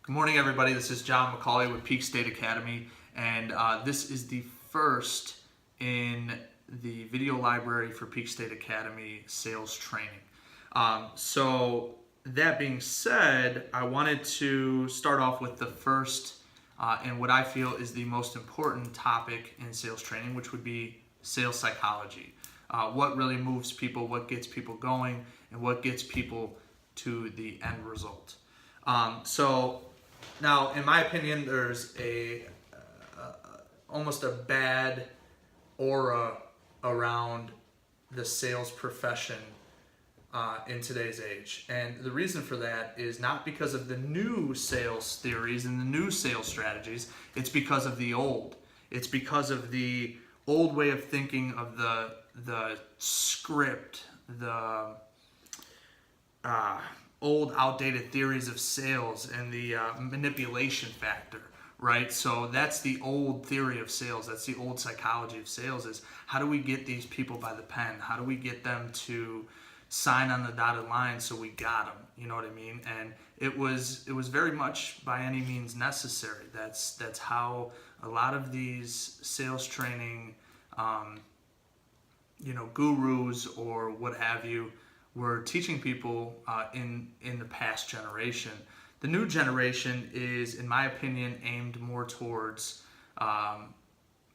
Good morning, everybody. This is John McCauley with Peak Sate Academy, and this is the first in the video library for Peak Sate Academy sales training. So that being said, I wanted to start off with the first and what I feel is the most important topic in sales training, which would be sales psychology. What really moves people, what gets people going, and what gets people to the end result. So now, in my opinion, there's almost a bad aura around the sales profession in today's age. And the reason for that is not because of the new sales theories and the new sales strategies. It's because of the old. It's because of the old way of thinking of the script, the old outdated theories of sales and the manipulation factor, right? So that's the old theory of sales. That's the old psychology of sales, is how do we get these people by the pen? How do we get them to sign on the dotted line so we got them? You know what I mean? And it was very much by any means necessary. That's how a lot of these sales training gurus or what have you were teaching people in the past generation. The new generation is, in my opinion, aimed more towards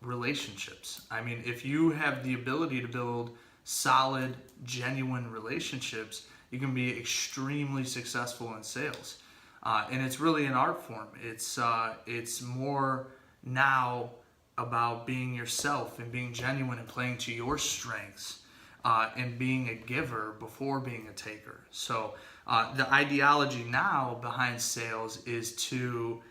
relationships. I mean, if you have the ability to build solid, genuine relationships, you can be extremely successful in sales. And it's really an art form. It's more now about being yourself and being genuine and playing to your strengths. And being a giver before being a taker. So the ideology now behind sales is to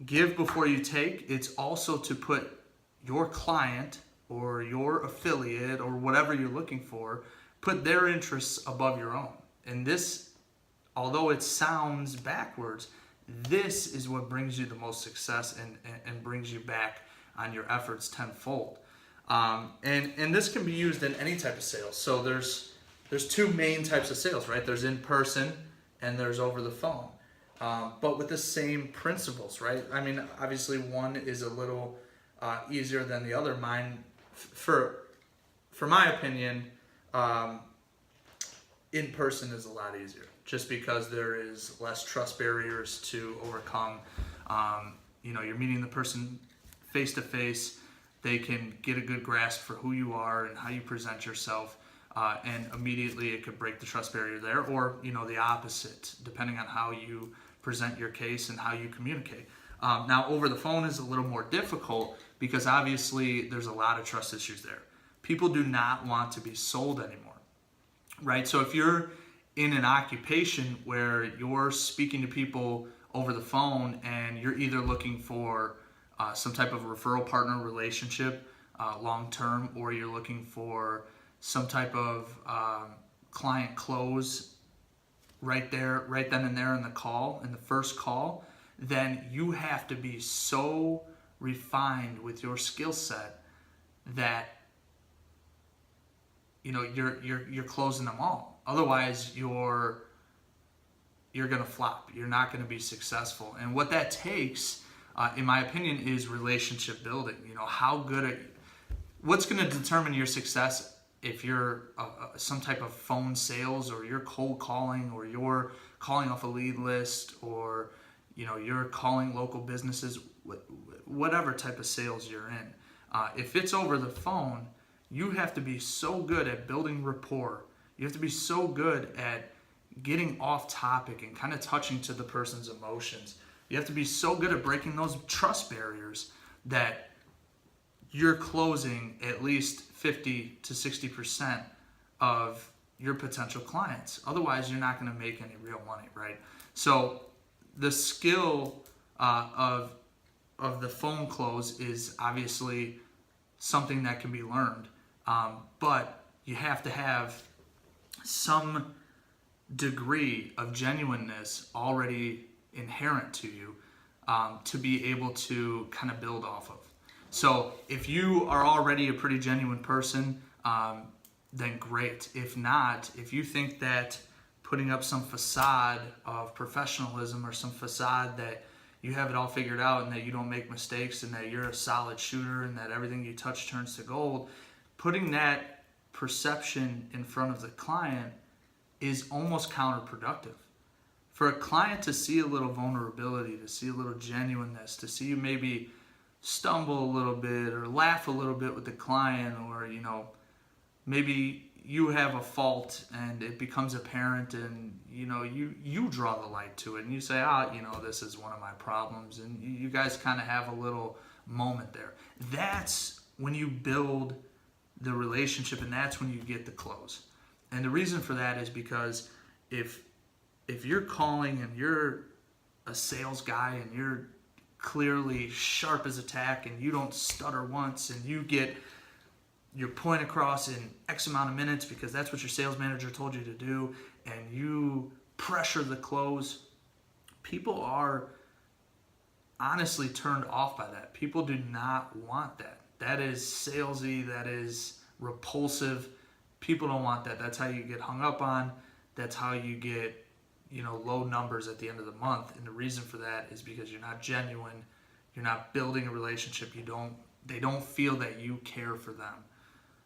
give before you take. It's also to put your client or your affiliate or whatever you're looking for, put their interests above your own. And this, although it sounds backwards, this is what brings you the most success and brings you back on your efforts tenfold. And this can be used in any type of sales. So there's two main types of sales, right? There's in person and there's over the phone, but with the same principles, right? I mean, obviously one is a little easier than the other. Mine, for my opinion, in person is a lot easier, just because there is less trust barriers to overcome. You're meeting the person face to face. They can get a good grasp for who you are and how you present yourself, and immediately it could break the trust barrier there, or the opposite, depending on how you present your case and how you communicate. Now, over the phone is a little more difficult because obviously there's a lot of trust issues there. People do not want to be sold anymore, right? So if you're in an occupation where you're speaking to people over the phone and you're either looking for some type of referral partner relationship long term, or you're looking for some type of client close right then and there in the first call, then you have to be so refined with your skill set that you're closing them all. Otherwise, you're gonna flop. You're not gonna be successful. And what that takes, in my opinion, is relationship building. What's going to determine your success if you're some type of phone sales, or you're cold calling, or you're calling off a lead list, or you're calling local businesses, whatever type of sales you're in. If it's over the phone, you have to be so good at building rapport. You have to be so good at getting off topic and kind of touching to the person's emotions. You have to be so good at breaking those trust barriers that you're closing at least 50 to 60% of your potential clients. Otherwise, you're not going to make any real money, right? So the skill of the phone close is obviously something that can be learned, but you have to have some degree of genuineness already inherent to you to be able to kind of build off of. So if you are already a pretty genuine person, then great. If not, if you think that putting up some facade of professionalism or some facade that you have it all figured out and that you don't make mistakes and that you're a solid shooter and that everything you touch turns to gold, putting that perception in front of the client is almost counterproductive. For a client to see a little vulnerability, to see a little genuineness, to see you maybe stumble a little bit or laugh a little bit with the client, or maybe you have a fault and it becomes apparent, and you draw the light to it and you say, this is one of my problems, and you guys kind of have a little moment there. That's when you build the relationship, and that's when you get the close. And the reason for that is because if you're calling and you're a sales guy and you're clearly sharp as a tack and you don't stutter once and you get your point across in X amount of minutes because that's what your sales manager told you to do, and you pressure the close, people are honestly turned off by that. People do not want that. That is salesy. That is repulsive. People don't want that. That's how you get hung up on. That's how you get, low numbers at the end of the month. And the reason for that is because you're not genuine. You're not building a relationship. They don't feel that you care for them.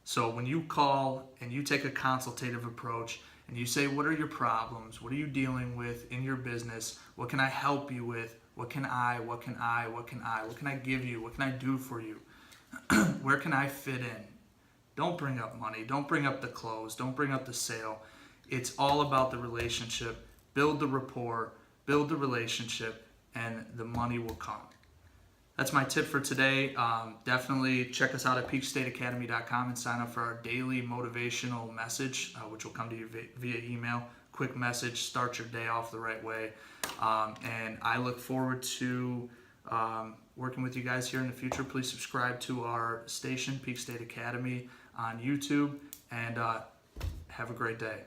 So when you call and you take a consultative approach and you say, what are your problems? What are you dealing with in your business? What can I help you with? What can I give you? What can I do for you? Where can I fit in? Don't bring up money. Don't bring up the close. Don't bring up the sale. It's all about the relationship. Build the rapport, build the relationship, and the money will come. That's my tip for today. Definitely check us out at peakstateacademy.com and sign up for our daily motivational message, which will come to you via email. Quick message, start your day off the right way. And I look forward to working with you guys here in the future. Please subscribe to our station, Peak State Academy, on YouTube, and have a great day.